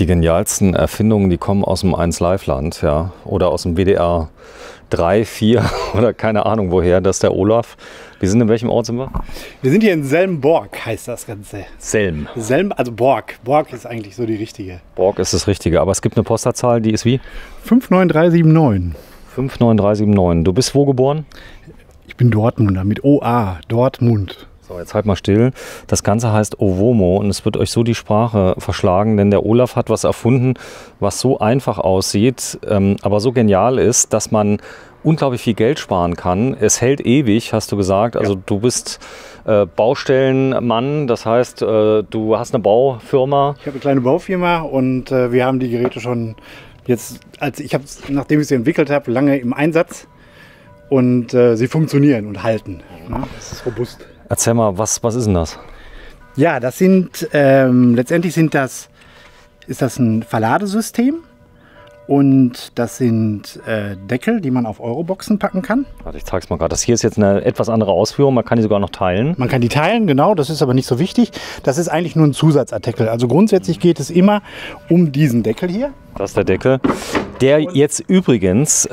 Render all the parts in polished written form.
Die genialsten Erfindungen, die kommen aus dem 1Live-Land, ja, oder aus dem WDR 3, 4 oder keine Ahnung woher. Das ist der Olaf. Wir sind in welchem Ort sind wir? Wir sind hier in Selmborg, heißt das Ganze. Selm. Selm, also Borg. Borg ist eigentlich so die richtige. Borg ist das Richtige, aber es gibt eine Postleitzahl, die ist wie? 59379. 59379. Du bist wo geboren? Ich bin Dortmunder mit OA, Dortmund. So, jetzt halt mal still. Das Ganze heißt Ovomo und es wird euch so die Sprache verschlagen, denn der Olaf hat was erfunden, was so einfach aussieht, aber so genial ist, dass man unglaublich viel Geld sparen kann. Es hält ewig, hast du gesagt. Also du bist Baustellenmann, das heißt, du hast eine Baufirma. Ich habe eine kleine Baufirma und wir haben die Geräte schon jetzt, nachdem ich sie entwickelt habe, lange im Einsatz und sie funktionieren und halten. Ja, das ist robust. Erzähl mal, was ist denn das? Ja, das sind letztendlich ist das ein Verladesystem und das sind Deckel, die man auf Euroboxen packen kann. Warte, ich zeig's mal gerade. Das hier ist jetzt eine etwas andere Ausführung, man kann die sogar noch teilen. Man kann die teilen, genau, das ist aber nicht so wichtig. Das ist eigentlich nur ein Zusatzartikel. Also grundsätzlich geht es immer um diesen Deckel hier. Das ist der Deckel. Der jetzt übrigens,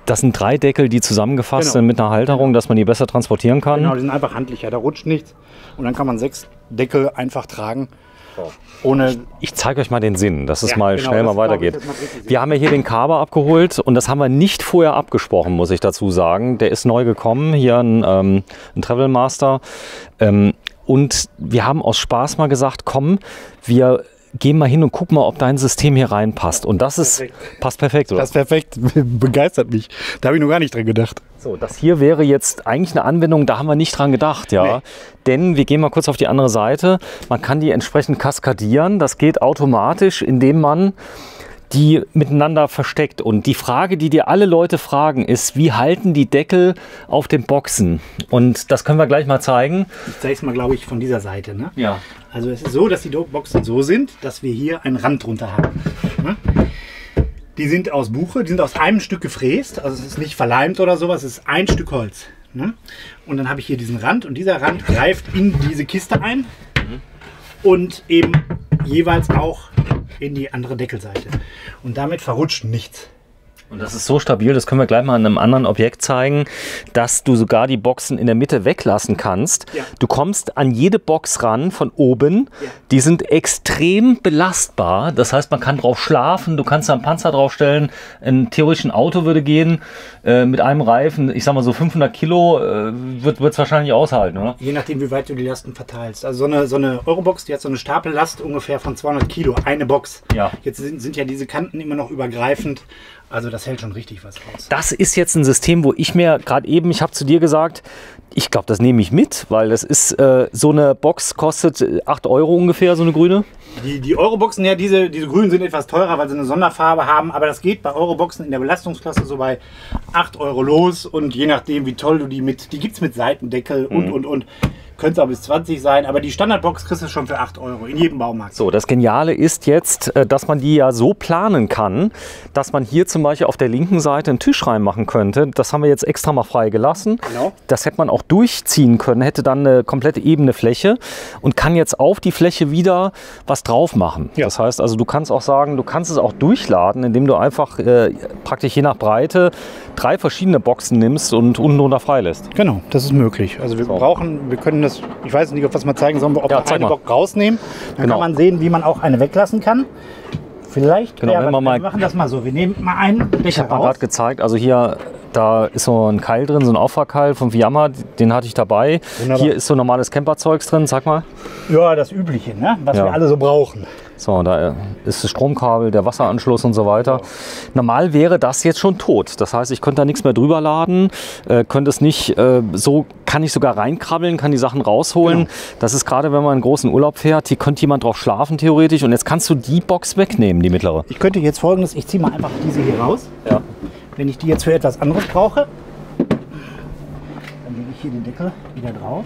das sind 3 Deckel, die zusammengefasst sind mit einer Halterung, dass man die besser transportieren kann. Genau, die sind einfach handlicher, da rutscht nichts. Und dann kann man 6 Deckel einfach tragen. Ohne Ich zeige euch mal den Sinn, dass es Ja, mal genau, schnell das mal weitergeht. glaube ich, das macht richtig Sinn. Wir haben ja hier den Carver abgeholt und das haben wir nicht vorher abgesprochen, muss ich dazu sagen. Der ist neu gekommen, hier ein Travel Master. Und wir haben aus Spaß mal gesagt, komm, wir gehen mal hin und gucken mal, ob dein System hier reinpasst. Und das ist, passt perfekt, oder? Das ist perfekt, begeistert mich. Da habe ich noch gar nicht dran gedacht. So, das hier wäre jetzt eigentlich eine Anwendung, da haben wir nicht dran gedacht, ja. Nee. Denn wir gehen mal kurz auf die andere Seite. Man kann die entsprechend kaskadieren. Das geht automatisch, indem man die miteinander versteckt. Und die Frage, die dir alle Leute fragen, ist, wie halten die Deckel auf den Boxen? Und das können wir gleich mal zeigen. Ich zeige es mal, glaube ich, von dieser Seite. Ne? Ja. Also es ist so, dass die Boxen so sind, dass wir hier einen Rand drunter haben. Ne? Die sind aus Buche, die sind aus einem Stück gefräst. Also es ist nicht verleimt oder sowas, es ist ein Stück Holz. Ne? Und dann habe ich hier diesen Rand und dieser Rand greift in diese Kiste ein und eben jeweils auch in die andere Deckelseite. Und damit verrutscht nichts. Und das ist so stabil, das können wir gleich mal an einem anderen Objekt zeigen, dass du sogar die Boxen in der Mitte weglassen kannst. Ja. Du kommst an jede Box ran von oben. Ja. Die sind extrem belastbar. Das heißt, man kann drauf schlafen, du kannst da einen Panzer draufstellen. Ein theoretisch ein Auto würde gehen mit einem Reifen. Ich sag mal so 500 Kilo wird es wahrscheinlich aushalten, oder? Je nachdem, wie weit du die Lasten verteilst. Also so eine Eurobox, die hat so eine Stapellast ungefähr von 200 Kilo, eine Box. Ja. Jetzt sind ja diese Kanten immer noch übergreifend. Also das hält schon richtig was raus. Das ist jetzt ein System, wo ich mir gerade eben, ich habe zu dir gesagt, ich glaube, das nehme ich mit, weil das ist, so eine Box kostet 8 Euro ungefähr, so eine grüne. Die Euroboxen, ja, diese grünen sind etwas teurer, weil sie eine Sonderfarbe haben. Aber das geht bei Euroboxen in der Belastungsklasse so bei 8 Euro los. Und je nachdem, wie toll du die gibt es mit Seitendeckel und. Könnte es auch bis 20 sein, aber die Standardbox kriegst du schon für 8 Euro in jedem Baumarkt. So, das Geniale ist jetzt, dass man die ja so planen kann, dass man hier zum Beispiel auf der linken Seite einen Tisch reinmachen könnte. Das haben wir jetzt extra mal frei gelassen. Genau. Das hätte man auch durchziehen können, hätte dann eine komplette ebene Fläche und kann jetzt auf die Fläche wieder was drauf machen. Ja. Das heißt also, du kannst auch sagen, du kannst es auch durchladen, indem du einfach praktisch je nach Breite 3 verschiedene Boxen nimmst und unten drunter freilässt. Genau, das ist möglich. Also wir können das, ich weiß nicht, ob wir es mal zeigen sollen, ob Ja, wir zeig eine mal. Box rausnehmen. Dann Genau. kann man sehen, wie man auch eine weglassen kann. Vielleicht, Genau, wenn man mal- wir machen das mal so. Wir nehmen mal einen Ich Becher habe mal gerade raus. gezeigt, also hier, da ist so ein Keil drin, so ein Auffahrkeil von Fiamma, den hatte ich dabei. Wunderbar. Hier ist so normales Camperzeugs drin, sag mal. Ja, das Übliche, ne? Was Ja. wir alle so brauchen. So, da ist das Stromkabel, der Wasseranschluss und so weiter. Normal wäre das jetzt schon tot. Das heißt, ich könnte da nichts mehr drüber laden, könnte es nicht, so kann ich sogar reinkrabbeln, kann die Sachen rausholen. Genau. Das ist gerade, wenn man einen großen Urlaub fährt, hier könnte jemand drauf schlafen theoretisch und jetzt kannst du die Box wegnehmen, die mittlere. Ich könnte jetzt Folgendes, ich ziehe mal einfach diese hier raus. Ja. Wenn ich die jetzt für etwas anderes brauche, dann lege ich hier den Deckel wieder drauf.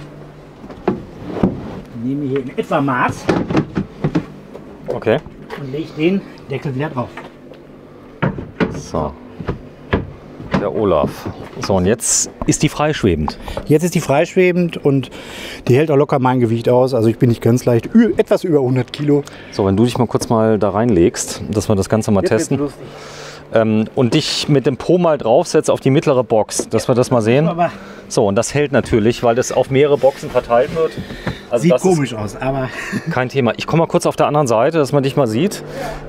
Nehme hier in etwa Maß Okay. und lege den Deckel wieder drauf. So. Der Olaf. So, und jetzt ist die freischwebend. Jetzt ist die freischwebend und die hält auch locker mein Gewicht aus. Also ich bin nicht ganz leicht, etwas über 100 Kilo. So, wenn du dich mal kurz mal da reinlegst, dass wir das Ganze mal testen. Und dich mit dem Po mal draufsetzt auf die mittlere Box, dass wir das mal sehen. So, und das hält natürlich, weil das auf mehrere Boxen verteilt wird. Also sieht komisch aus, aber... Kein Thema. Ich komme mal kurz auf der anderen Seite, dass man dich mal sieht.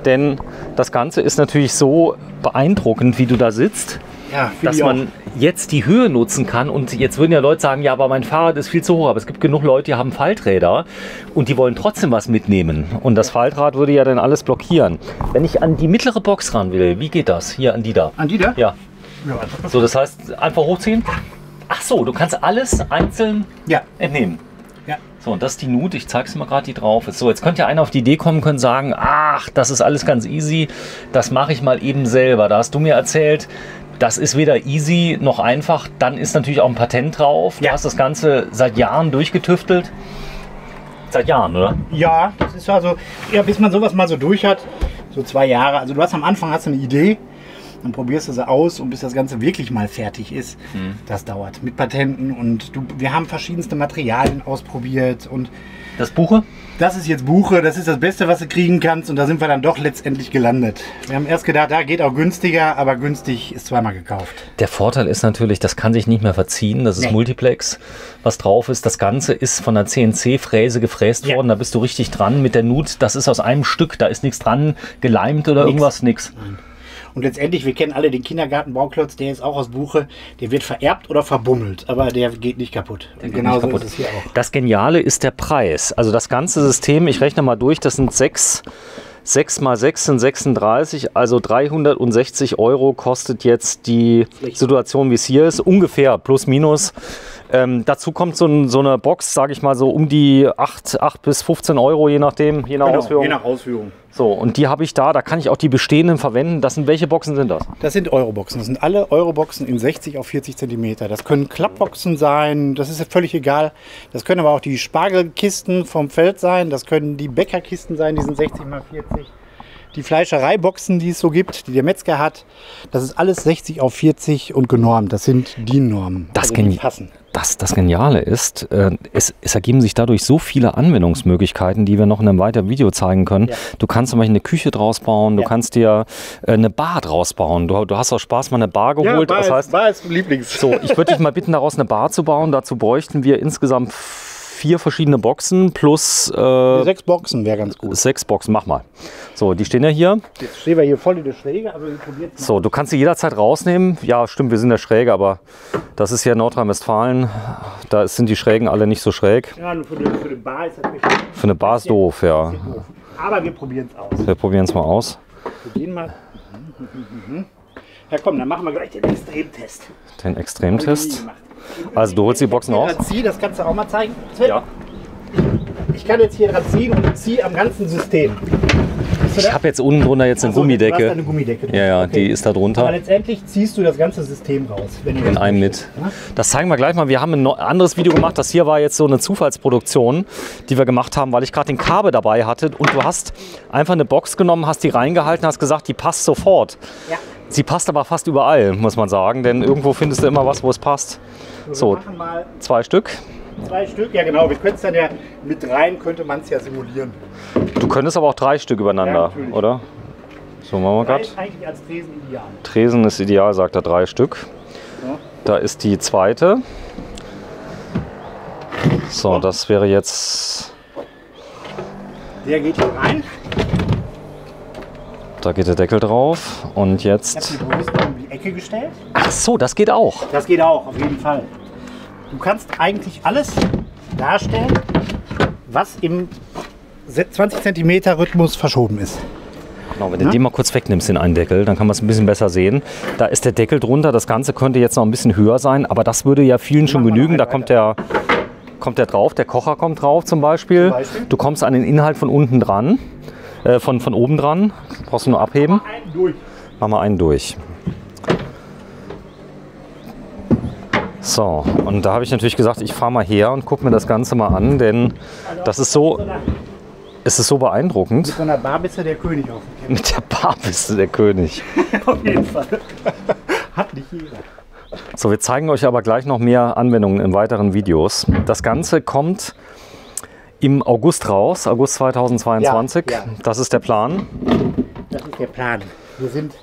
Denn das Ganze ist natürlich so beeindruckend, wie du da sitzt. Ja, dass man jetzt die Höhe nutzen kann. Und jetzt würden ja Leute sagen, ja, aber mein Fahrrad ist viel zu hoch. Aber es gibt genug Leute, die haben Falträder und die wollen trotzdem was mitnehmen. Und das Faltrad würde ja dann alles blockieren. Wenn ich an die mittlere Box ran will, wie geht das? Hier an die da. An die da? Ja. So, das heißt, einfach hochziehen? Ach so, du kannst alles einzeln entnehmen. Ja. So, und das ist die Nut. Ich zeige es mal gerade, die drauf ist. So, jetzt könnte ja einer auf die Idee kommen können, sagen, ach, das ist alles ganz easy. Das mache ich mal eben selber. Da hast du mir erzählt, das ist weder easy noch einfach. Dann ist natürlich auch ein Patent drauf. Du hast das Ganze seit Jahren durchgetüftelt. Seit Jahren, oder? Ja, das ist also, ja, bis man sowas mal so durch hat, so 2 Jahre. Also du hast am Anfang eine Idee, dann probierst du sie aus und bis das Ganze wirklich mal fertig ist, das dauert. Mit Patenten und wir haben verschiedenste Materialien ausprobiert. Und das Buche? Das ist jetzt Buche, das ist das Beste, was du kriegen kannst und da sind wir dann doch letztendlich gelandet. Wir haben erst gedacht, da geht auch günstiger, aber günstig ist zweimal gekauft. Der Vorteil ist natürlich, das kann sich nicht mehr verziehen, das ist Multiplex, was drauf ist. Das Ganze ist von der CNC-Fräse gefräst worden, da bist du richtig dran mit der Nut. Das ist aus einem Stück, da ist nichts dran geleimt oder irgendwas, nix. Nein. Und letztendlich, wir kennen alle den Kindergartenbauklotz, der ist auch aus Buche, der wird vererbt oder verbummelt, aber der geht nicht kaputt. Genauso ist es hier auch. Das Geniale ist der Preis. Also das ganze System, ich rechne mal durch, das sind 6 mal 6 sind 36, also 360 € kostet jetzt die Situation, wie es hier ist, ungefähr plus minus. Dazu kommt so eine Box, sage ich mal so um die 8 bis 15 €, je nachdem, je nach Ausführung. Je nach Ausführung. So, und die habe ich da kann ich auch die bestehenden verwenden. Welche Boxen sind das? Das sind Euroboxen. Das sind alle Euroboxen in 60 auf 40 cm. Das können Klappboxen sein, das ist völlig egal. Das können aber auch die Spargelkisten vom Feld sein, das können die Bäckerkisten sein, die sind 60 x 40. Die Fleischereiboxen, die es so gibt, die der Metzger hat, das ist alles 60 auf 40 und genormt. Das sind DIN-Normen. Das Geniale ist, es ergeben sich dadurch so viele Anwendungsmöglichkeiten, die wir noch in einem weiteren Video zeigen können. Ja. Du kannst zum Beispiel eine Küche draus bauen, du kannst dir eine Bar draus bauen. Du hast auch Spaß, mal eine Bar geholt. Ja, Bar ist Lieblings. So, ich würde dich mal bitten, daraus eine Bar zu bauen. Dazu bräuchten wir insgesamt 4 verschiedene Boxen plus... 6 Boxen wäre ganz gut. 6 Boxen, mach mal. So, die stehen ja hier. Jetzt stehen wir hier voll in der Schräge, aber wir probieren es mal. So, du kannst sie jederzeit rausnehmen. Ja, stimmt, wir sind in der Schräge, aber das ist hier Nordrhein-Westfalen. Da sind die Schrägen alle nicht so schräg. Ja, nur für eine Bar ist das richtig. Für eine Bar ist doof, ja. Aber wir probieren es aus. Wir probieren es mal aus. Wir gehen mal. Ja komm, dann machen wir gleich den Extremtest. Den Extremtest. Also du holst die Boxen aus? Das kannst du auch mal zeigen. Sven, ja. Ich kann jetzt hier dran ziehen und ziehe am ganzen System. Ich habe jetzt unten drunter eine Gummidecke. Du hast eine Gummidecke. Ja, okay. Die ist da drunter. Aber letztendlich ziehst du das ganze System raus. Wenn in einem mit. Das zeigen wir gleich mal. Wir haben ein anderes Video gemacht. Das hier war jetzt so eine Zufallsproduktion, die wir gemacht haben, weil ich gerade den Kabel dabei hatte. Und du hast einfach eine Box genommen, hast die reingehalten, hast gesagt, die passt sofort. Ja. Sie passt aber fast überall, muss man sagen. Denn irgendwo findest du immer was, wo es passt. So, 2 Stück. 2 Stück, ja genau. Wir können es dann ja mit rein, könnte man es ja simulieren. Du könntest aber auch 3 Stück übereinander, ja, oder? So, machen wir gerade. Ist eigentlich als Tresen ideal. Tresen ist ideal, sagt er, 3 Stück. Ja. Da ist die zweite. So, das wäre jetzt... Der geht hier rein. Da geht der Deckel drauf. Und jetzt... Ich habe die bewusst um die Ecke gestellt. Ach so, das geht auch. Das geht auch, auf jeden Fall. Du kannst eigentlich alles darstellen, was im 20 cm Rhythmus verschoben ist. Genau, wenn du den mal kurz wegnimmst, den einen Deckel, dann kann man es ein bisschen besser sehen. Da ist der Deckel drunter, das Ganze könnte jetzt noch ein bisschen höher sein, aber das würde ja vielen schon genügen. Da kommt der drauf, der Kocher kommt drauf zum Beispiel. Du kommst an den Inhalt von unten dran, von oben dran. Brauchst du nur abheben. Mach mal einen durch. So, und da habe ich natürlich gesagt, ich fahre mal her und gucke mir das Ganze mal an, denn das ist so, es ist so beeindruckend. Mit so einer Bar bist du der König auf dem Camp. Mit der Bar bist du der König. Auf jeden Fall. Hat nicht jeder. So, wir zeigen euch aber gleich noch mehr Anwendungen in weiteren Videos. Das Ganze kommt im August raus, August 2022. Ja, ja. Das ist der Plan. Das ist der Plan. Wir sind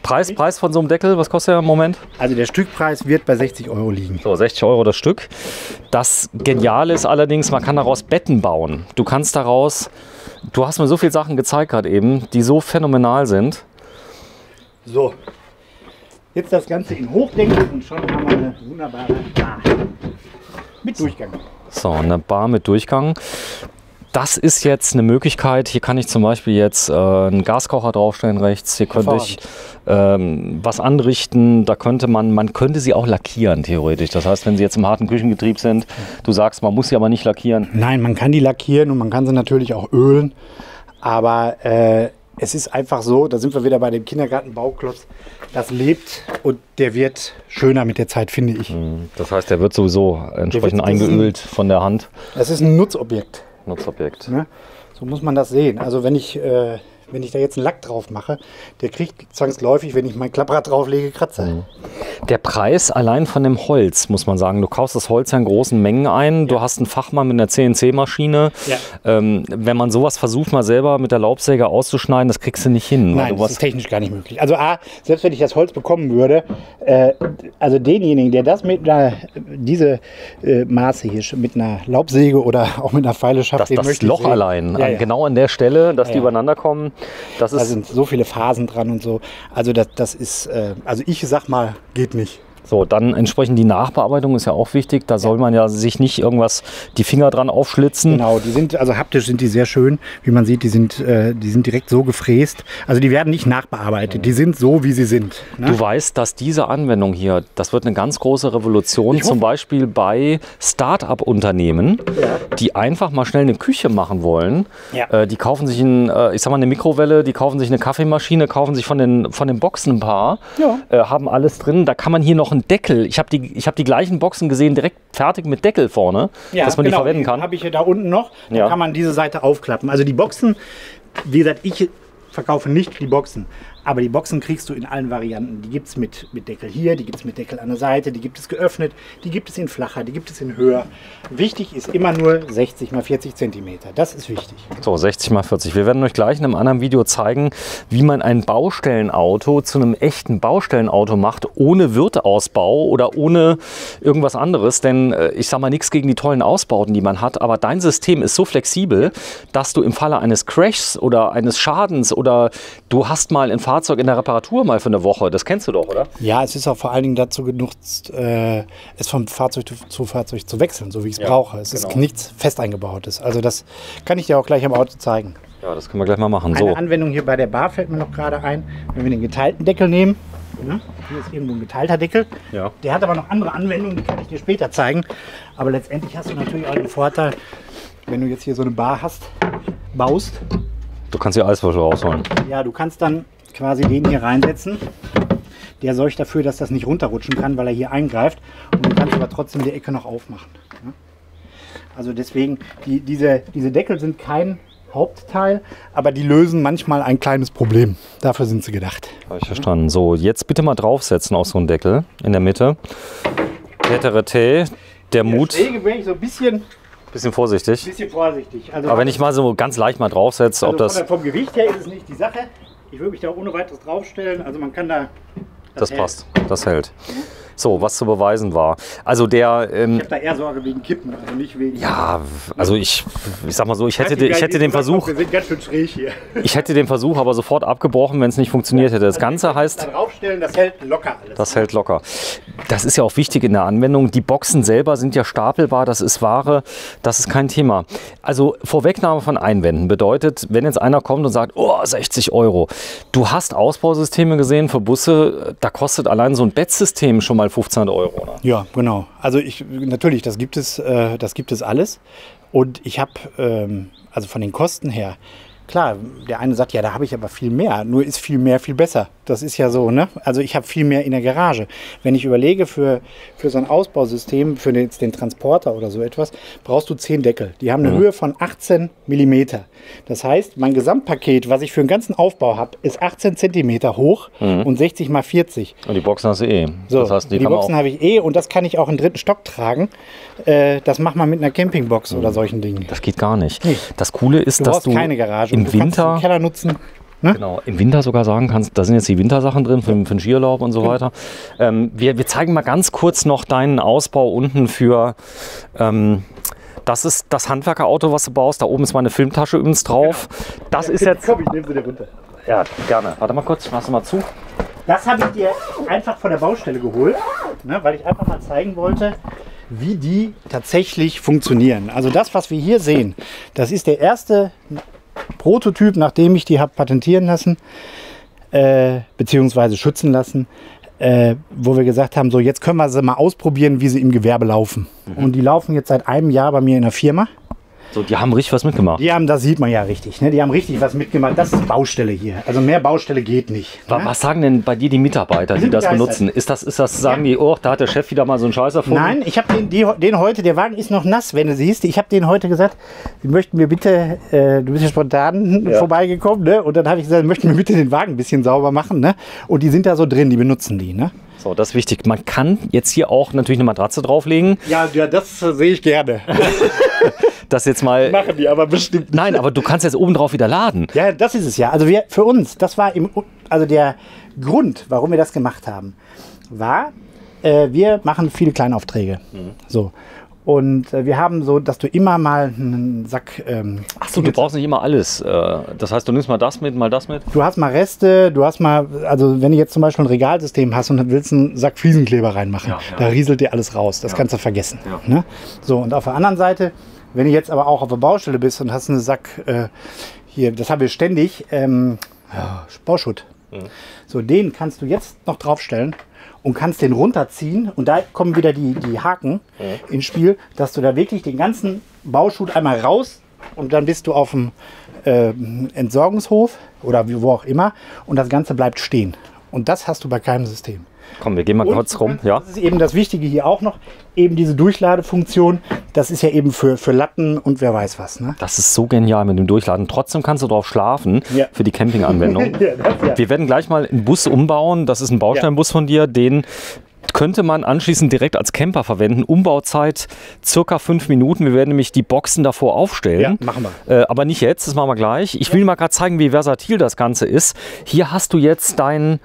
Preis von so einem Deckel, was kostet der im Moment? Also der Stückpreis wird bei 60 € liegen. So, 60 € das Stück. Das Geniale ist allerdings, man kann daraus Betten bauen. Du kannst daraus, du hast mir so viele Sachen gezeigt gerade eben, die so phänomenal sind. So, jetzt das Ganze in Hochdeckel und schon haben wir eine wunderbare Bar mit Durchgang. So, eine Bar mit Durchgang. Das ist jetzt eine Möglichkeit. Hier kann ich zum Beispiel jetzt einen Gaskocher draufstellen rechts. Hier könnte ich was anrichten. Da könnte man könnte sie auch lackieren theoretisch. Das heißt, wenn sie jetzt im harten Küchenbetrieb sind, du sagst, man muss sie aber nicht lackieren. Nein, man kann die lackieren und man kann sie natürlich auch ölen. Aber es ist einfach so, da sind wir wieder bei dem Kindergartenbauklotz, das lebt und der wird schöner mit der Zeit, finde ich. Das heißt, der wird sowieso entsprechend eingeölt von der Hand. Das ist ein Nutzobjekt. Nutzobjekt. Ne? So muss man das sehen. Also wenn ich da jetzt einen Lack drauf mache, der kriegt zwangsläufig, wenn ich mein Klapprad drauflege, Kratzer. Der Preis allein von dem Holz, muss man sagen, du kaufst das Holz ja in großen Mengen ein, du hast einen Fachmann mit einer CNC-Maschine. Ja. Wenn man sowas versucht, mal selber mit der Laubsäge auszuschneiden, das kriegst du nicht hin. Nein, das ist technisch gar nicht möglich. Also selbst wenn ich das Holz bekommen würde, also denjenigen, der das mit diese Maße hier mit einer Laubsäge oder auch mit einer Feile schafft, das Loch sehen. Allein, genau an der Stelle, dass die übereinander kommen. Da sind so viele Phasen dran und so. Also das ist, also ich sag mal, geht nicht. So, dann entsprechend die Nachbearbeitung ist ja auch wichtig. Da soll man ja sich nicht irgendwas die Finger dran aufschlitzen. Genau, die sind, also haptisch sind die sehr schön. Wie man sieht, die sind direkt so gefräst. Also die werden nicht nachbearbeitet, die sind so, wie sie sind. Ne? Du weißt, dass diese Anwendung hier, das wird eine ganz große Revolution, zum Beispiel bei Start-up-Unternehmen, die einfach mal schnell eine Küche machen wollen. Ja. Die kaufen sich eine Mikrowelle, die kaufen sich eine Kaffeemaschine, kaufen sich von den Boxen ein paar, haben alles drin. Da kann man hier noch einen Deckel. Ich habe die gleichen Boxen gesehen, direkt fertig mit Deckel vorne, dass man die verwenden kann. Habe ich hier da unten noch. Da kann man diese Seite aufklappen. Also die Boxen, wie gesagt, ich verkaufe nicht die Boxen. Aber die Boxen kriegst du in allen Varianten. Die gibt es mit Deckel hier, die gibt es mit Deckel an der Seite, die gibt es geöffnet, die gibt es in flacher, die gibt es in höher. Wichtig ist immer nur 60 x 40 cm. Das ist wichtig. So, 60 x 40. Wir werden euch gleich in einem anderen Video zeigen, wie man ein Baustellenauto zu einem echten Baustellenauto macht, ohne Wirtausbau oder ohne irgendwas anderes. Denn ich sage mal nichts gegen die tollen Ausbauten, die man hat, aber dein System ist so flexibel, dass du im Falle eines Crashs oder eines Schadens oder du hast mal ein Fahrzeug in der Reparatur mal für eine Woche. Das kennst du doch, oder? Ja, es ist auch vor allen Dingen dazu genutzt, es vom Fahrzeug zu Fahrzeug zu wechseln, so wie ich es brauche. Es ist nichts fest eingebautes. Also das kann ich dir auch gleich am Auto zeigen. Ja, das können wir gleich mal machen. Eine Anwendung hier bei der Bar fällt mir noch gerade ein, wenn wir den geteilten Deckel nehmen. Ne? Hier ist irgendwo ein geteilter Deckel. Ja. Der hat aber noch andere Anwendungen, die kann ich dir später zeigen. Aber letztendlich hast du natürlich auch den Vorteil, wenn du jetzt hier so eine Bar baust. Du kannst hier Eiswürfel rausholen. Ja, du kannst dann quasi den hier reinsetzen. Der sorgt dafür, dass das nicht runterrutschen kann, weil er hier eingreift. Und du kannst aber trotzdem die Ecke noch aufmachen. Also deswegen, diese Deckel sind kein Hauptteil, aber die lösen manchmal ein kleines Problem. Dafür sind sie gedacht. Habe ich verstanden. So, jetzt bitte mal draufsetzen auf so einen Deckel in der Mitte. Der Mut. Schräge wäre ich so ein bisschen vorsichtig. Also aber wenn ich mal so ganz leicht mal draufsetze, ob das... Vom Gewicht her ist es nicht die Sache. Ich würde mich da ohne weiteres draufstellen. Also man kann da... Das passt, das hält. So, was zu beweisen war. Also ich habe da eher Sorge wegen Kippen, also nicht wegen... Ja, also ich sag mal so, ich hätte den Versuch... Wir sind ganz schön schräg hier. Ich hätte den Versuch aber sofort abgebrochen, wenn es nicht funktioniert hätte. Das Ganze heißt... Da draufstellen, das hält locker alles. Das hält locker. Das ist ja auch wichtig in der Anwendung. Die Boxen selber sind ja stapelbar, das ist Ware, das ist kein Thema. Also Vorwegnahme von Einwänden bedeutet, wenn jetzt einer kommt und sagt, oh, 60 €. Du hast Ausbausysteme gesehen für Busse, da kostet allein so ein Bettsystem schon mal 1500 €. Oder? Ja, genau. Also natürlich, das gibt es alles. Und ich habe, also von den Kosten her, klar, der eine sagt, ja, da habe ich aber viel mehr. Nur ist viel mehr viel besser. Das ist ja so, ne? Also ich habe viel mehr in der Garage. Wenn ich überlege, für so ein Ausbausystem, für den Transporter oder so etwas, brauchst du 10 Deckel. Die haben eine Höhe von 18 mm. Das heißt, mein Gesamtpaket, was ich für den ganzen Aufbau habe, ist 18 cm hoch und 60 mal 40. Und die Boxen hast du eh. So, das heißt, die Boxen habe ich eh und das kann ich auch im 3. Stock tragen. Das macht man mit einer Campingbox oder solchen Dingen. Das geht gar nicht. Nee. Das Coole ist, dass du keine Garage. im Du kannst Winter den Keller nutzen. Ne? Genau, im Winter sogar sagen kannst, da sind jetzt die Wintersachen drin für den Skiurlaub und so weiter. Wir zeigen mal ganz kurz noch deinen Ausbau unten für, das ist das Handwerkerauto, was du baust. Da oben ist meine Filmtasche übrigens drauf. Das ist jetzt... Komm, ich nehme sie dir runter. Ja, gerne. Warte mal kurz, machst du mal zu. Das habe ich dir einfach von der Baustelle geholt, ne, weil ich einfach mal zeigen wollte, wie die tatsächlich funktionieren. Also das, was wir hier sehen, das ist der erste Prototyp, nachdem ich die habe patentieren lassen, beziehungsweise schützen lassen, wo wir gesagt haben, so jetzt können wir sie mal ausprobieren, wie sie im Gewerbe laufen. Und die laufen jetzt seit einem Jahr bei mir in der Firma. So, die haben richtig was mitgemacht. Die haben, das sieht man ja richtig, ne? Die haben richtig was mitgemacht. Das ist Baustelle hier. Also mehr Baustelle geht nicht. Ne? Was sagen denn bei dir die Mitarbeiter, die das benutzen? Ist das, sagen die, oh, da hat der Chef wieder mal so einen Scheiß erfunden? Nein, ich habe den heute, der Wagen ist noch nass, wenn du siehst. Ich habe den heute gesagt, Sie möchten mir bitte, du bist ja spontan vorbeigekommen, ne? Und dann habe ich gesagt, möchten wir bitte den Wagen ein bisschen sauber machen, ne? Und die sind da so drin, die benutzen die, ne? So, das ist wichtig. Man kann jetzt hier auch natürlich eine Matratze drauflegen. Ja, das sehe ich gerne. Das jetzt mal. Machen die aber bestimmt nicht. Nein, aber du kannst jetzt oben drauf wieder laden. Ja, das ist es ja. Also für uns, das war also der Grund, warum wir das gemacht haben, war, wir machen viele Kleinaufträge. So. Und wir haben so, dass du immer mal einen Sack... Achso, du brauchst nicht immer alles. Das heißt, du nimmst mal das mit, mal das mit? Du hast mal Reste, du hast mal... Also wenn du jetzt zum Beispiel ein Regalsystem hast und willst einen Sack Fliesenkleber reinmachen, da rieselt dir alles raus. Das kannst du vergessen. Ja. Ne? So, und auf der anderen Seite, wenn du jetzt aber auch auf der Baustelle bist und hast einen Sack... hier, das haben wir ständig, Bauschutt. So, den kannst du jetzt noch draufstellen. Und kannst den runterziehen und da kommen wieder die Haken ins Spiel, dass du da wirklich den ganzen Bauschutt einmal raus und dann bist du auf dem Entsorgungshof oder wo auch immer und das Ganze bleibt stehen. Und das hast du bei keinem System. Komm, wir gehen mal kurz rum. Ja. Das ist eben das Wichtige hier auch noch, eben diese Durchladefunktion. Das ist ja eben für Latten und wer weiß was. Ne? Das ist so genial mit dem Durchladen. Trotzdem kannst du drauf schlafen für die Campinganwendung. Wir werden gleich mal einen Bus umbauen. Das ist ein Baustellenbus von dir. Den könnte man anschließend direkt als Camper verwenden. Umbauzeit circa 5 Minuten. Wir werden nämlich die Boxen davor aufstellen. Ja, machen wir. Aber nicht jetzt, das machen wir gleich. Ich will mal gerade zeigen, wie versatil das Ganze ist. Hier hast du jetzt dein...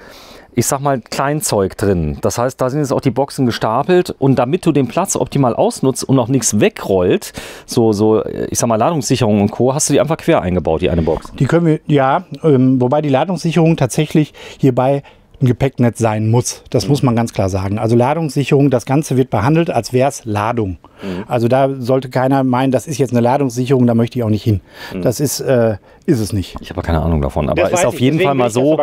ich sag mal, Kleinzeug drin. Das heißt, da sind jetzt auch die Boxen gestapelt und damit du den Platz optimal ausnutzt und auch nichts wegrollt, so ich sag mal, Ladungssicherung und Co., hast du die einfach quer eingebaut, die eine Box. Die können wir, wobei die Ladungssicherung tatsächlich hierbei ein Gepäcknetz sein muss. Das muss man ganz klar sagen. Also Ladungssicherung, das Ganze wird behandelt, als wäre es Ladung. Also da sollte keiner meinen, das ist jetzt eine Ladungssicherung, da möchte ich auch nicht hin. Das ist es nicht. Ich habe keine Ahnung davon, aber ist auf jeden Fall mal so,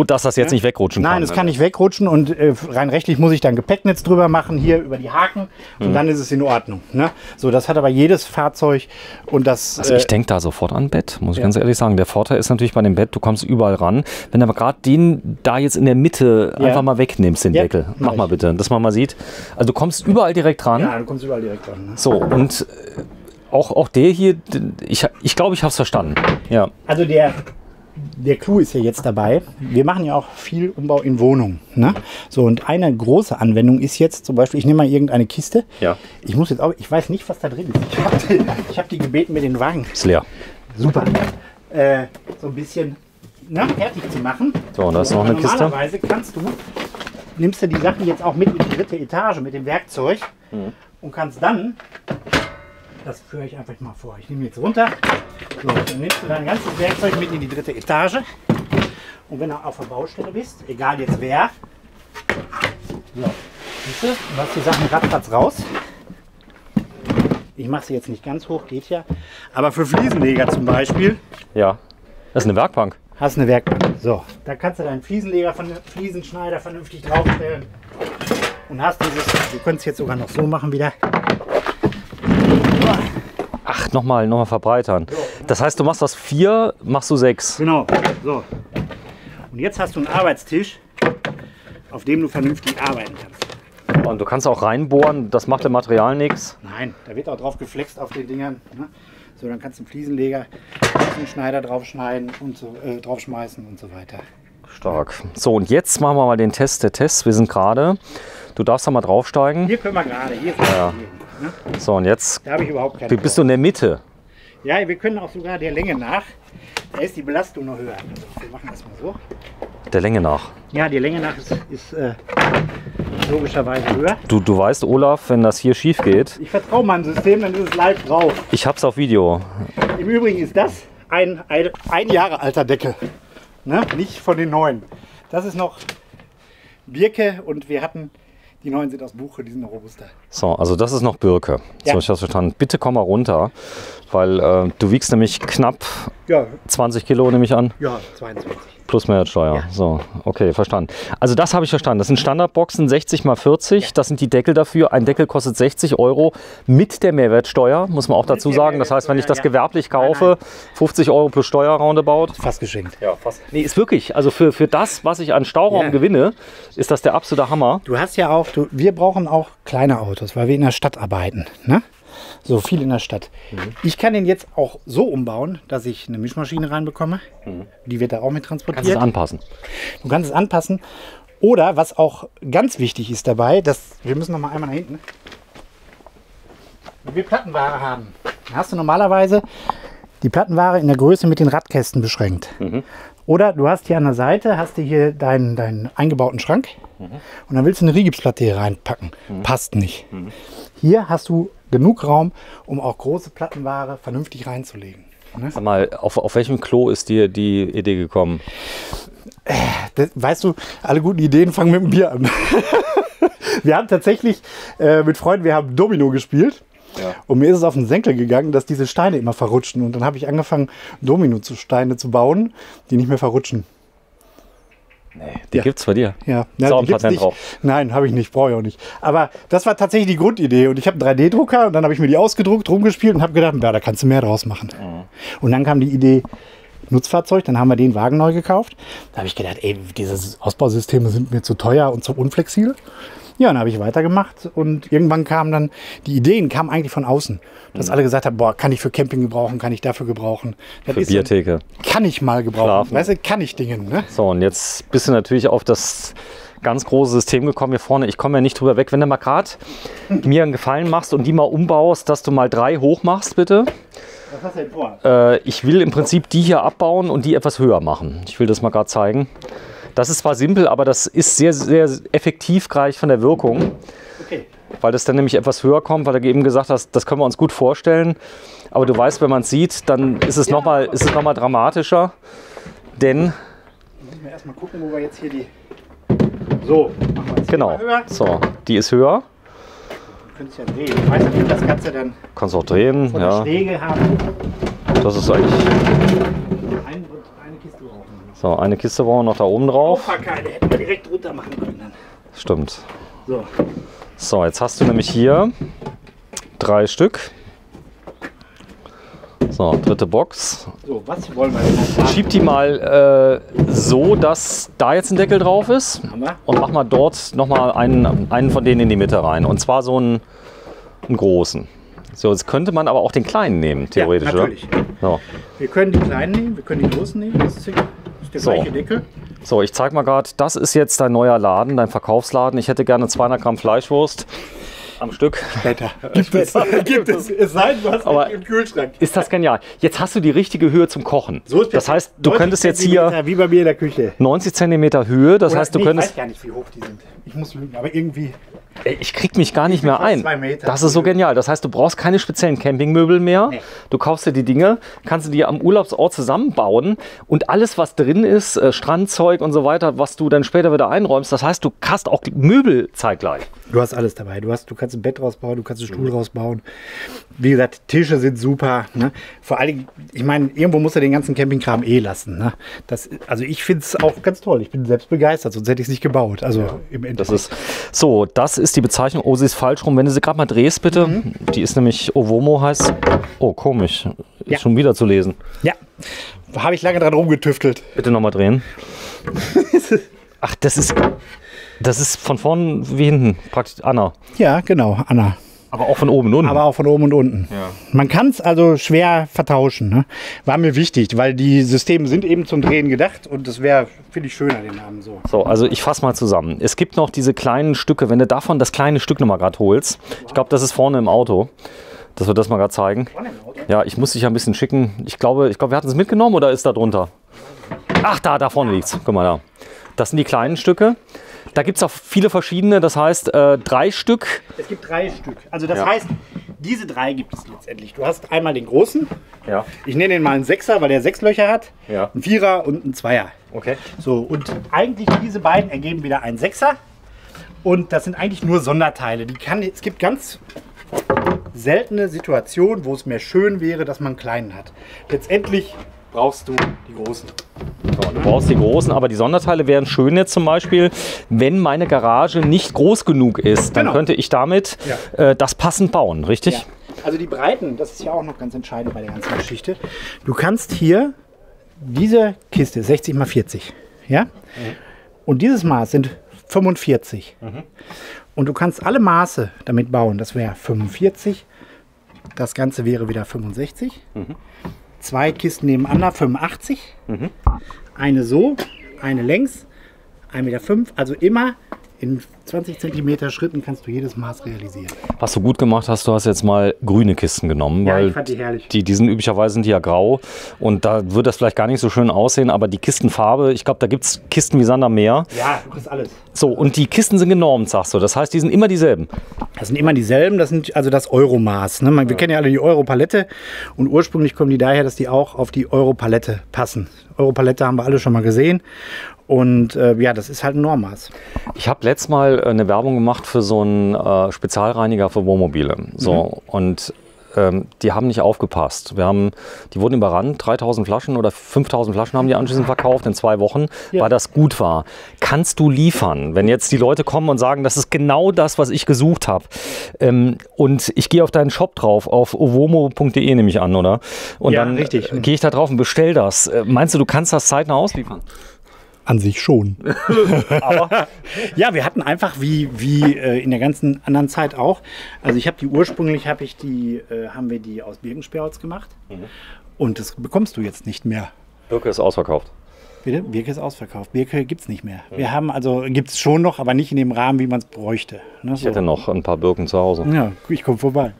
dass das jetzt nicht wegrutschen kann. Nein, es kann nicht wegrutschen und rein rechtlich muss ich dann Gepäcknetz drüber machen, hier über die Haken und dann ist es in Ordnung. Ne? So, das hat aber jedes Fahrzeug und das... Also ich denke da sofort an Bett, muss ich ganz ehrlich sagen. Der Vorteil ist natürlich bei dem Bett, du kommst überall ran. Wenn du aber gerade den da jetzt in der Mitte einfach mal wegnimmst, den Deckel. Mach mal bitte, dass man mal sieht. Also du kommst überall direkt ran. Ja, du kommst überall direkt ran. Ne? So, und auch der hier, ich glaube, ich habe es verstanden. Ja. Also der Clou ist ja jetzt dabei. Wir machen ja auch viel Umbau in Wohnungen. Ne? So, und eine große Anwendung ist jetzt zum Beispiel, ich nehme mal irgendeine Kiste. Ja. Ich muss jetzt auch, ich weiß nicht, was da drin ist. Ich hab die gebeten, mir den Wagen. Ist leer. Super. So ein bisschen fertig zu machen. So, und da ist noch eine Kiste. Normalerweise nimmst du die Sachen jetzt auch mit in die 3. Etage mit dem Werkzeug und kannst dann, das führe ich einfach mal vor, ich nehme jetzt runter, so, dann nimmst du dein ganzes Werkzeug mit in die 3. Etage und wenn du auf der Baustelle bist, egal jetzt wer, so, siehst du hast die Sachen ratzfatz raus. Ich mache sie jetzt nicht ganz hoch, geht ja, aber für Fliesenleger zum Beispiel. Ja, das ist eine Werkbank. Hast eine Werkbank. So, da kannst du deinen Fliesenleger, Fliesenschneider vernünftig draufstellen und hast dieses, du könntest jetzt sogar noch so machen wieder. Ach, nochmal verbreitern. Das heißt, du machst aus 4, machst du 6. Genau, so. Und jetzt hast du einen Arbeitstisch, auf dem du vernünftig arbeiten kannst. Und du kannst auch reinbohren, das macht dem Material nichts. Nein, da wird auch drauf geflext auf den Dingern. Ne? So, dann kannst du einen Fliesenleger, einen Schneider draufschneiden und so, draufschmeißen und so weiter. Stark. So, und jetzt machen wir mal den Test der Tests. Wir sind gerade. Du darfst da mal draufsteigen. Hier können wir gerade. Hier ist Ja. hier, ne? So, und jetzt Da habe ich überhaupt keine. bist du in der Mitte. Ja, wir können auch sogar der Länge nach. Da ist die Belastung noch höher. Also, wir machen das mal so. Der Länge nach. Ja, die Länge nach ist logischerweise höher. Du weißt, Olaf, wenn das hier schief geht, Ich vertraue meinem System, dann ist es live drauf. ich hab's auf Video. Im Übrigen ist das ein Jahre alter Deckel. Ne? Nicht von den neuen. Das ist noch Birke und wir hatten, die neuen sind aus Buche, die sind noch robuster. So, also das ist noch Birke. Ja. So, ich hab's verstanden. Bitte komm mal runter, weil du wiegst nämlich knapp Ja, 20 Kilo, nehme ich an. ja, 22. Plus Mehrwertsteuer. Ja. So, okay, verstanden. Also das habe ich verstanden. Das sind Standardboxen 60 x 40. Das sind die Deckel dafür. Ein Deckel kostet 60 € mit der Mehrwertsteuer, muss man auch dazu der sagen. Das heißt, wenn ich das Mehrwertsteuer, ja. gewerblich kaufe, 50 € plus Steuer roundabout. Fast geschenkt. Ja, fast. Nee, ist wirklich, also für das, was ich an Stauraum Ja. gewinne, ist das der absolute Hammer. Du hast ja auch, wir brauchen auch kleine Autos, weil wir in der Stadt arbeiten. Ne? So viel in der Stadt. Ich kann den jetzt auch so umbauen, dass ich eine Mischmaschine reinbekomme. Die wird da auch mit Kannst du es transportiert. anpassen. Du kannst es anpassen. Oder was auch ganz wichtig ist dabei, wir müssen noch mal einmal nach hinten. Wenn wir Plattenware haben, dann hast du normalerweise die Plattenware in der Größe mit den Radkästen beschränkt. Oder du hast hier an der Seite hast du hier deinen eingebauten Schrank und dann willst du eine Rigipsplatte hier reinpacken. Passt nicht. Hier hast du genug Raum, um auch große Plattenware vernünftig reinzulegen. Ne? Sag mal, auf welchem Klo ist dir die Idee gekommen? Weißt du, alle guten Ideen fangen mit dem Bier an. Wir haben tatsächlich mit Freunden, wir haben Domino gespielt. Ja. Und mir ist es auf den Senkel gegangen, dass diese Steine immer verrutschen. Und dann habe ich angefangen, Domino-Steine zu bauen, die nicht mehr verrutschen. Nee, die gibt's bei dir. Ja, Ist auch ein die gibt's Patent nicht. drauf. Nein, habe ich nicht, brauche ich auch nicht. Aber das war tatsächlich die Grundidee. Und ich habe einen 3D-Drucker und dann habe ich mir die ausgedruckt, rumgespielt und habe gedacht, ja, da kannst du mehr draus machen. Und dann kam die Idee, Nutzfahrzeug, dann haben wir den Wagen neu gekauft. Da habe ich gedacht, ey, diese Ausbausysteme sind mir zu teuer und zu unflexibel. Ja, dann habe ich weitergemacht und irgendwann kamen dann, die Ideen kamen eigentlich von außen. Dass alle gesagt haben, boah, kann ich für Camping gebrauchen, kann ich dafür gebrauchen. Das Für ist so- Biertheke. Kann ich mal gebrauchen. Schlafen. Weißt du, kann ich Dingen. Ne? So, und jetzt bist du natürlich auf das ganz große System gekommen hier vorne. Ich komme ja nicht drüber weg. Wenn du mal gerade mir einen Gefallen machst und die mal umbaust, dass du mal 3 hoch machst, bitte. Was hast du denn vor? Ich will im Prinzip die hier abbauen und die etwas höher machen. Ich will das mal gerade zeigen. Das ist zwar simpel, aber das ist sehr, sehr effektiv gleich von der Wirkung, Okay. weil das dann nämlich etwas höher kommt, weil du eben gesagt hast, das können wir uns gut vorstellen. Aber du weißt, wenn man es sieht, dann ist es noch mal dramatischer, denn Müssen wir erstmal gucken, wo wir jetzt hier die. So, machen wir jetzt genau, hier mal höher. so, die ist höher. Du könntest ja drehen. Ich weiß nicht, ob das Ganze dann Kannst auch drehen, von der ja. Schräge haben. Das ist eigentlich Eine Kiste brauchen. so. Eine Kiste brauchen wir noch da oben drauf. Auffahrkeile hätten wir direkt runter machen können. Dann. Stimmt. So. So, jetzt hast du nämlich hier 3 Stück. So, dritte Box. So, was wollen wir denn jetzt haben? Schieb die mal so, dass da jetzt ein Deckel drauf ist. Haben wir? Und mach mal dort nochmal einen von denen in die Mitte rein. Und zwar so einen großen. So, jetzt könnte man aber auch den kleinen nehmen, theoretisch. Ja, natürlich. Oder? So. Wir können die kleinen nehmen, wir können die großen nehmen. Das ist der So. gleiche Deckel. So, ich zeig mal gerade, das ist jetzt dein neuer Laden, dein Verkaufsladen. Ich hätte gerne 200 Gramm Fleischwurst am Stück. Später. Gibt es. Gibt es. Es sei denn, du hast Aber- nicht im Kühlschrank. Ist das genial. Jetzt hast du die richtige Höhe zum Kochen. So ist Das heißt, du 90 könntest jetzt hier Zentimeter, wie bei mir in der Küche. 90 cm Höhe, das Oder- heißt, du nee, könntest... Ich weiß gar nicht, wie hoch die sind. Ich muss lügen, aber irgendwie. Ey, ich krieg mich gar nicht mehr fast ein. 2 Meter. Das ist so genial. Das heißt, du brauchst keine speziellen Campingmöbel mehr. Nee. Du kaufst dir die Dinge, kannst sie dir am Urlaubsort zusammenbauen und alles, was drin ist, Strandzeug und so weiter, was du dann später wieder einräumst. Das heißt, du hast auch Möbel zeitgleich. Du hast alles dabei. Du kannst kannst ein Bett rausbauen, du kannst einen Stuhl rausbauen. Wie gesagt, Tische sind super. Ne? Vor allem, ich meine, irgendwo musst du den ganzen Campingkram lassen. Ne? Also ich finde es auch ganz toll. Ich bin selbst begeistert, sonst hätte ich es nicht gebaut. Also im Endeffekt. Das ist die Bezeichnung. Oh, sie ist falsch rum. Wenn du sie gerade mal drehst, bitte. Die ist nämlich Ovomo heißt. Oh, komisch. Ist schon wieder zu lesen. Ja, da habe ich lange dran rumgetüftelt. Bitte nochmal drehen. Ach, das ist von vorn wie hinten, praktisch Anna. Ja, genau, Anna. Aber auch von oben und unten. Aber auch von oben und unten. Ja. Man kann es also schwer vertauschen. Ne? War mir wichtig, weil die Systeme sind eben zum Drehen gedacht und das wäre, finde ich, schöner, den Namen so. So, also ich fasse mal zusammen. Es gibt noch diese kleinen Stücke, wenn du davon das kleine Stück nochmal gerade holst. Ich glaube, das ist vorne im Auto. Dass wir das mal gerade zeigen. Ja, ich muss dich ja ein bisschen schicken. Ich glaube, wir hatten es mitgenommen oder ist da drunter? Ach, da vorne liegt es. Guck mal da. Das sind die kleinen Stücke. Da gibt es auch viele verschiedene, das heißt 3 Stück. Es gibt 3 Stück. Also das heißt, diese 3 gibt es letztendlich. Du hast einmal den großen. Ja. Ich nenne den mal einen 6er, weil der 6 Löcher hat. Ja. Ein 4er und ein 2er. Okay. So, und eigentlich diese beiden ergeben wieder einen 6er. Und das sind eigentlich nur Sonderteile. Es gibt ganz seltene Situationen, wo es mehr schön wäre, dass man einen kleinen hat. Letztendlich brauchst du die großen. So, du brauchst die großen, aber die Sonderteile wären schön jetzt zum Beispiel, wenn meine Garage nicht groß genug ist, dann könnte ich damit das passend bauen, richtig? Ja. Also die Breiten, das ist ja auch noch ganz entscheidend bei der ganzen Geschichte. Du kannst hier diese Kiste 60 x 40, ja? Und dieses Maß sind 45. Und du kannst alle Maße damit bauen. Das wäre 45. Das Ganze wäre wieder 65. 2 Kisten nebeneinander, 85. Eine so, eine längs, 1,5 Meter. Also immer in 20 cm Schritten kannst du jedes Maß realisieren. Was du gut gemacht hast, du hast jetzt mal grüne Kisten genommen. Ja, weil ich fand die herrlich. Die sind üblicherweise sind die ja grau und da wird das vielleicht gar nicht so schön aussehen, aber die Kistenfarbe, ich glaube, da gibt es Kisten wie Sand am Meer. Ja, du kriegst alles. So, und die Kisten sind genormt, sagst du. Das heißt, die sind immer dieselben. Das sind immer dieselben, das sind also das Euromaß. Ne? Wir kennen ja alle die Europalette und ursprünglich kommen die daher, dass die auch auf die Europalette passen. Europalette haben wir alle schon mal gesehen. Und das ist halt ein Normmaß. Ich habe letztes Mal eine Werbung gemacht für so einen Spezialreiniger für Wohnmobile. So, und die haben nicht aufgepasst. Die wurden überrannt, 3000 Flaschen oder 5000 Flaschen haben die anschließend verkauft in 2 Wochen, weil das gut war. Kannst du liefern, wenn jetzt die Leute kommen und sagen, das ist genau das, was ich gesucht habe. Und ich gehe auf deinen Shop drauf, auf ovomo.de nehme ich an, oder? Und dann gehe ich da drauf und bestell das. Meinst du kannst das zeitnah ausliefern? An sich schon. Aber ja, wir hatten einfach wie in der ganzen anderen Zeit auch. Also ich habe die ursprünglich haben wir die aus Birkensperrholz gemacht. Und das bekommst du jetzt nicht mehr. Birke ist ausverkauft. Bitte? Birke ist ausverkauft. Birke gibt es nicht mehr. Wir haben gibt es schon noch, aber nicht in dem Rahmen, wie man es bräuchte. Ne? Ich hätte noch ein paar Birken zu Hause. Ja, ich komme vorbei.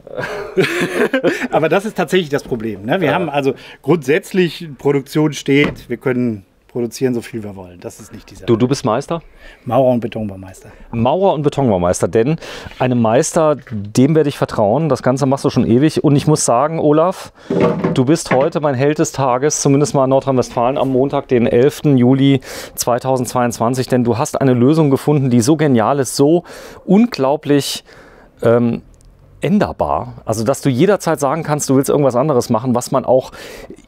Aber das ist tatsächlich das Problem. Ne? Wir haben also grundsätzlich, Produktion steht, wir können produzieren, so viel wir wollen. Das ist nicht dieser. Du bist Meister? Maurer- und Betonbaumeister. Maurer- und Betonbaumeister, denn einem Meister, dem werde ich vertrauen. Das Ganze machst du schon ewig. Und ich muss sagen, Olaf, du bist heute mein Held des Tages, zumindest mal in Nordrhein-Westfalen, am Montag, den 11. Juli 2022. Denn du hast eine Lösung gefunden, die so genial ist, so unglaublich änderbar. Also, dass du jederzeit sagen kannst, du willst irgendwas anderes machen, was man auch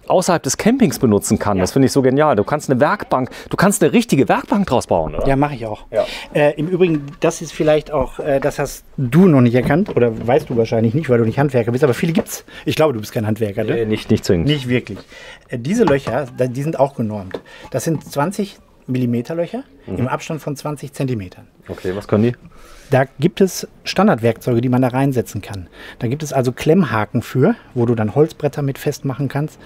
außerhalb des Campings benutzen kann. Ja. Das finde ich so genial. Du kannst eine Werkbank, du kannst eine richtige Werkbank draus bauen, oder? Ja, mache ich auch. Ja. Im Übrigen, das ist vielleicht auch, das hast du noch nicht erkannt oder weißt du wahrscheinlich nicht, weil du nicht Handwerker bist, aber viele gibt's. Ich glaube, du bist kein Handwerker, ne? Nicht zwingend. Nicht wirklich. Diese Löcher, die sind auch genormt. Das sind 20 mm Löcher im Abstand von 20 cm. Okay, was können die? Da gibt es Standardwerkzeuge, die man da reinsetzen kann. Da gibt es also Klemmhaken für, wo du dann Holzbretter mit festmachen kannst.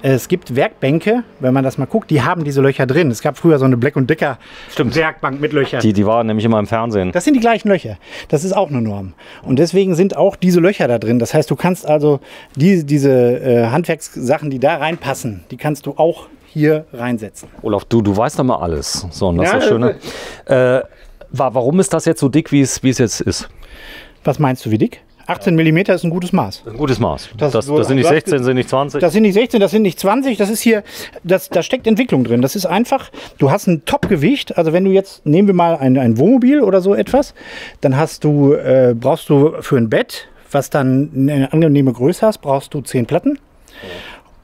Es gibt Werkbänke, wenn man das mal guckt, die haben diese Löcher drin. Es gab früher so eine Black & Decker Werkbank mit Löchern. Die waren nämlich immer im Fernsehen. Das sind die gleichen Löcher. Das ist auch eine Norm. Und deswegen sind auch diese Löcher da drin. Das heißt, du kannst also diese Handwerkssachen, die da reinpassen, die kannst du auch hier reinsetzen. Olaf, du weißt doch mal alles. So, und das ist das Schöne. Warum ist das jetzt so dick, wie es jetzt ist? Was meinst du, wie dick? 18 mm ist ein gutes Maß. Ein gutes Maß. Das Das so- sind nicht 16, sind nicht 20. Das sind nicht 16, das sind nicht 20, das ist hier, da steckt Entwicklung drin. Das ist einfach, du hast ein Top-Gewicht, also wenn du jetzt, nehmen wir mal ein Wohnmobil oder so etwas, dann brauchst du für ein Bett, was dann eine angenehme Größe hast, brauchst du 10 Platten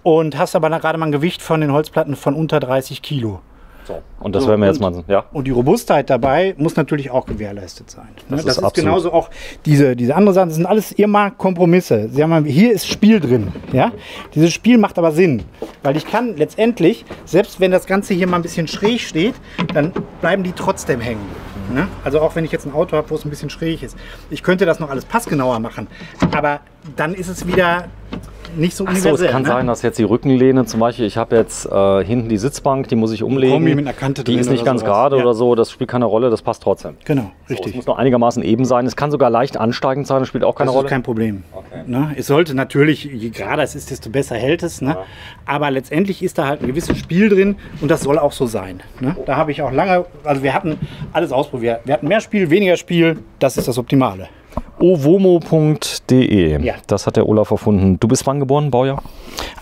und hast aber gerade mal ein Gewicht von den Holzplatten von unter 30 Kilo. So. Und das werden wir jetzt mal, ja. Und die Robustheit dabei muss natürlich auch gewährleistet sein. Ne? Das Das ist ist absolut. genauso auch diese andere Sachen, das sind alles immer Kompromisse. Sie haben, hier ist Spiel drin. Ja? Dieses Spiel macht aber Sinn, weil ich kann letztendlich, selbst wenn das Ganze hier mal ein bisschen schräg steht, dann bleiben die trotzdem hängen. Ne? Also auch wenn ich jetzt ein Auto habe, wo es ein bisschen schräg ist. Ich könnte das noch alles passgenauer machen, aber dann ist es wieder nicht so Ach so, universell. es kann sein, dass jetzt die Rückenlehne zum Beispiel, ich habe jetzt hinten die Sitzbank, die muss ich umlegen. Kombi mit einer Kante die drin ist nicht oder ganz sowas. gerade Ja. oder so, das spielt keine Rolle, das passt trotzdem. Genau, So, es richtig. muss nur einigermaßen eben sein. Es kann sogar leicht ansteigend sein, das spielt auch keine Das Rolle. ist kein Problem. Okay. Ne? Es sollte natürlich, je gerader es ist, desto besser hält es. Ne? Ja. Aber letztendlich ist da halt ein gewisses Spiel drin und das soll auch so sein. Ne? Da habe ich auch lange, also wir hatten alles ausprobiert. Wir hatten mehr Spiel, weniger Spiel, das ist das Optimale. ovomo.de, Ja. das hat der Olaf erfunden. Du bist wann geboren, Baujahr?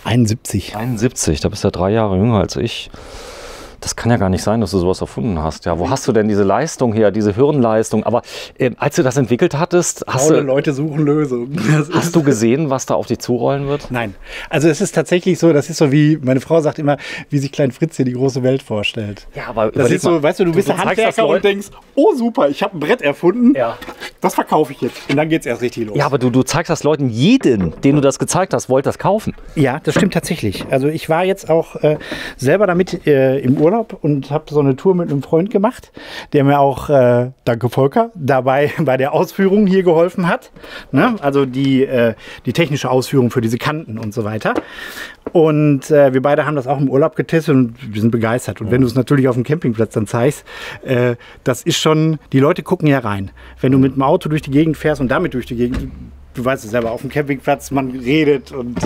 71. 71, da bist du ja 3 Jahre jünger als ich. Das kann ja gar nicht sein, dass du sowas erfunden hast. Ja, wo hast du denn diese Leistung her, diese Hirnleistung? Aber als du das entwickelt hattest, Faule Leute suchen Lösungen. hast du gesehen, was da auf dich zurollen wird? Nein, also es ist tatsächlich so, das ist so wie, meine Frau sagt immer, wie sich Klein Fritz hier die große Welt vorstellt. Ja, aber Das überleg ist so, mal, weißt du bist du ein zeigst das Handwerker und Leuten- denkst, oh super, ich habe ein Brett erfunden, Ja. das verkaufe ich jetzt. Und dann geht es erst richtig los. Ja, aber du zeigst das Leuten, jeden, den du das gezeigt hast, wollte das kaufen. Ja, das stimmt tatsächlich. Also ich war jetzt auch selber damit im Urlaub und habe so eine Tour mit einem Freund gemacht, der mir auch, danke Volker, dabei bei der Ausführung hier geholfen hat. Ne? Also die technische Ausführung für diese Kanten und so weiter. Und wir beide haben das auch im Urlaub getestet und wir sind begeistert. Und wenn du es natürlich auf dem Campingplatz dann zeigst, das ist schon, die Leute gucken ja rein. Wenn du mit dem Auto durch die Gegend fährst und damit durch die Gegend, du weißt es selber, auf dem Campingplatz, man redet und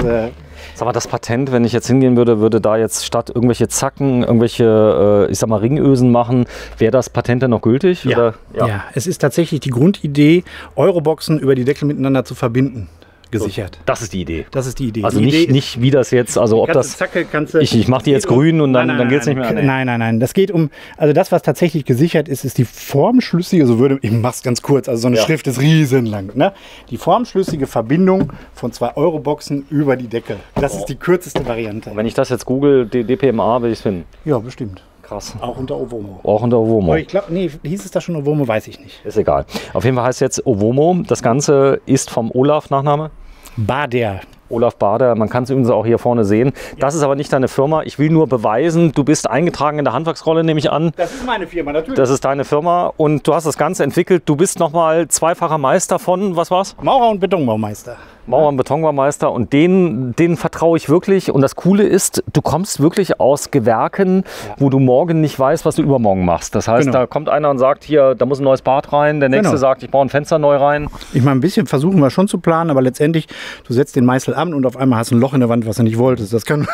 Sag mal, das Patent, wenn ich jetzt hingehen würde, würde da jetzt statt irgendwelche Zacken, irgendwelche, ich sag mal, Ringösen machen, wäre das Patent dann noch gültig? ja. Oder? Ja, es ist tatsächlich die Grundidee, Euroboxen über die Deckel miteinander zu verbinden, gesichert. Das ist die Idee. Das ist die Idee. Also die Idee nicht wie das jetzt, also ob das, Zacke kannst du, ich mache die jetzt grün und dann geht's nicht mehr an. Nein. Das geht um, also das, was tatsächlich gesichert ist, ist die formschlüssige, ich mach's ganz kurz, also so eine Ja. Schrift ist riesenlang, ne? Die formschlüssige Verbindung von 2 Euroboxen über die Deckel. Das ist die kürzeste Variante. Wenn ich das jetzt google, DPMA, will ich es finden. Ja, bestimmt. Krass. Auch unter Ovomo. Auch unter Ovomo. Aber ich glaube, nee, hieß es da schon Ovomo, weiß ich nicht. Ist egal. Auf jeden Fall heißt jetzt Ovomo. Das Ganze ist vom Olaf Nachname. Bader. Olaf Bader, man kann es übrigens auch hier vorne sehen. Das ist aber nicht deine Firma. Ich will nur beweisen, du bist eingetragen in der Handwerksrolle, nehme ich an. Das ist meine Firma, natürlich. Das ist deine Firma und du hast das Ganze entwickelt. Du bist nochmal zweifacher Meister von, was war's? Maurer- und Betonbaumeister. Mauer- und Betonbaumeister und denen vertraue ich wirklich. Und das Coole ist, du kommst wirklich aus Gewerken, wo du morgen nicht weißt, was du übermorgen machst. Das heißt, Genau. da kommt einer und sagt, hier, da muss ein neues Bad rein. Der nächste Genau. sagt, ich baue ein Fenster neu rein. Ich meine, ein bisschen versuchen wir schon zu planen, aber letztendlich, du setzt den Meißel an und auf einmal hast du ein Loch in der Wand, was du nicht wolltest. Das kann,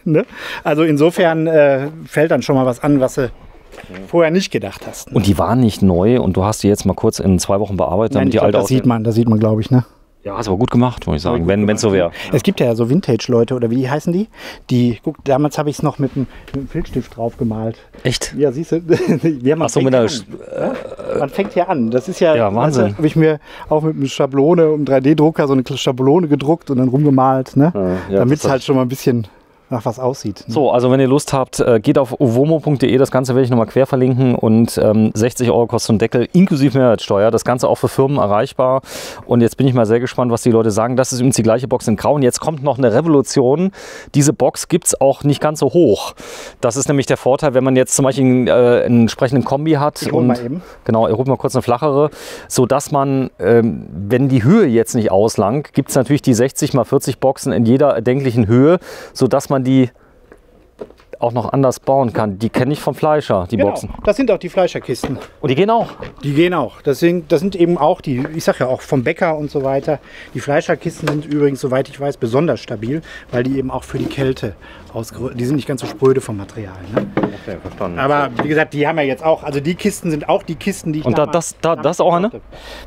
ne? Also insofern fällt dann schon mal was an, was du vorher nicht gedacht hast. Und die waren nicht neu und du hast die jetzt mal kurz in 2 Wochen bearbeitet, Nein, damit ich die glaub, alte aussehen. das sieht man, glaube ich, ne? Ja, hast aber gut gemacht, muss ich sagen, wenn es so wäre. Es gibt ja so Vintage-Leute, oder wie heißen die? Guck, damals habe ich es noch mit einem Filzstift drauf gemalt. Echt? Ja, siehst du, ja, man Ach so, fängt mit ja einer an. Man fängt ja an. Das ist ja, Ja, Wahnsinn. Habe ich mir auch mit einem Schablone, um 3D-Drucker, so eine Schablone gedruckt und dann rumgemalt, ne? ja, Damit es das- halt schon mal ein bisschen nach was aussieht. Ne? So, also wenn ihr Lust habt, geht auf ovomo.de, das Ganze werde ich nochmal quer verlinken und 60 € kostet ein Deckel, inklusive Mehrwertsteuer, das Ganze auch für Firmen erreichbar und jetzt bin ich mal sehr gespannt, was die Leute sagen. Das ist übrigens die gleiche Box in Grau und jetzt kommt noch eine Revolution. Diese Box gibt es auch nicht ganz so hoch. Das ist nämlich der Vorteil, wenn man jetzt zum Beispiel einen entsprechenden Kombi hat Ich hol mal eben. genau, ich hole mal kurz eine flachere, sodass man, wenn die Höhe jetzt nicht auslangt, gibt es natürlich die 60 x 40 Boxen in jeder erdenklichen Höhe, sodass man die auch noch anders bauen kann, die kenne ich vom Fleischer, die Boxen. Das sind auch die Fleischerkisten. Und die gehen auch? Die gehen auch. Das sind eben auch die, ich sag ja auch vom Bäcker und so weiter. Die Fleischerkisten sind übrigens, soweit ich weiß, besonders stabil, weil die eben auch für die Kälte die sind nicht ganz so spröde vom Material. Ne? Okay, verstanden. Aber wie gesagt, die haben ja jetzt auch, also die Kisten sind auch die Kisten, die ich Und das ist auch eine?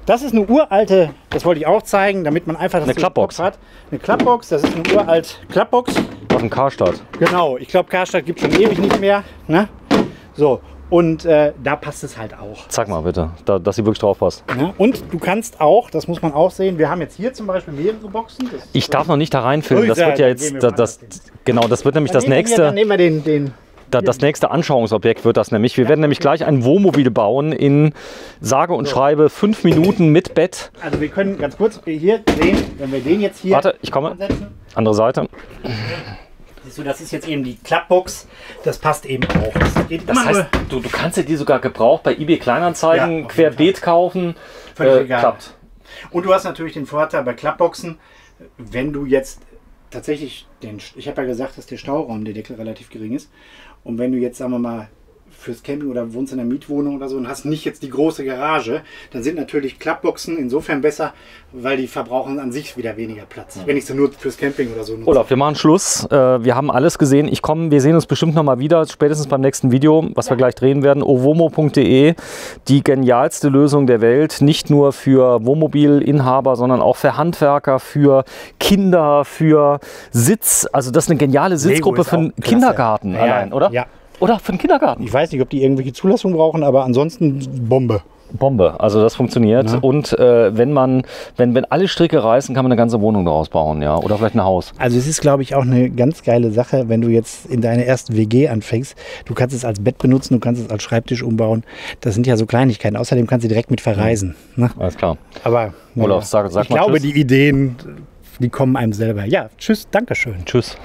Das ist eine uralte, das wollte ich auch zeigen, damit man einfach das eine Klappbox hat. Eine Klappbox, das ist eine uralte Klappbox. Aus dem Karstadt. Genau, ich glaube Karstadt gibt es schon ewig nicht mehr. Ne? So, und da passt es halt auch. Zeig mal bitte, dass sie wirklich drauf passt. Ja, und du kannst auch, das muss man auch sehen, wir haben jetzt hier zum Beispiel mehrere Boxen. Ich darf noch nicht da reinfilmen, das wird ja jetzt, genau, das wird nämlich das nächste. Dann nehmen wir das nächste Anschauungsobjekt wird das nämlich. Wir werden nämlich gleich ein Wohnmobil bauen in sage und schreibe 5 Minuten mit Bett. Also wir können ganz kurz hier sehen, wenn wir den jetzt hier Warte, ich komme. ansetzen. Andere Seite. Siehst du, das ist jetzt eben die Klappbox. Das passt eben auch. Das heißt, du kannst dir die sogar gebraucht bei eBay Kleinanzeigen querbeet kaufen. Völlig egal. Klappt. Und du hast natürlich den Vorteil bei Klappboxen, wenn du jetzt tatsächlich ich habe ja gesagt, dass der Stauraum, der Deckel relativ gering ist. Und wenn du jetzt, sagen wir mal, fürs Camping oder wohnst in einer Mietwohnung oder so und hast nicht jetzt die große Garage, dann sind natürlich Klappboxen insofern besser, weil die verbrauchen an sich wieder weniger Platz. Wenn ich sie nur fürs Camping oder so nutze. Olaf, wir machen Schluss. Wir haben alles gesehen. Wir sehen uns bestimmt noch mal wieder, spätestens beim nächsten Video, was wir gleich drehen werden. ovomo.de, die genialste Lösung der Welt. Nicht nur für Wohnmobilinhaber, sondern auch für Handwerker, für Kinder, für Sitz. Also das ist eine geniale Sitzgruppe für einen Kindergarten allein, oder? Ja. Oder für den Kindergarten. Ich weiß nicht, ob die irgendwelche Zulassung brauchen, aber ansonsten Bombe. Bombe, also das funktioniert. Ja. Und wenn alle Stricke reißen, kann man eine ganze Wohnung daraus bauen, ja, oder vielleicht ein Haus. Also es ist, glaube ich, auch eine ganz geile Sache, wenn du jetzt in deiner ersten WG anfängst. Du kannst es als Bett benutzen, du kannst es als Schreibtisch umbauen. Das sind ja so Kleinigkeiten. Außerdem kannst du direkt mit verreisen. Ne? Alles klar. Aber Olaf, sag ich glaube, die Ideen, die kommen einem selber. Ja, tschüss, Dankeschön. Tschüss.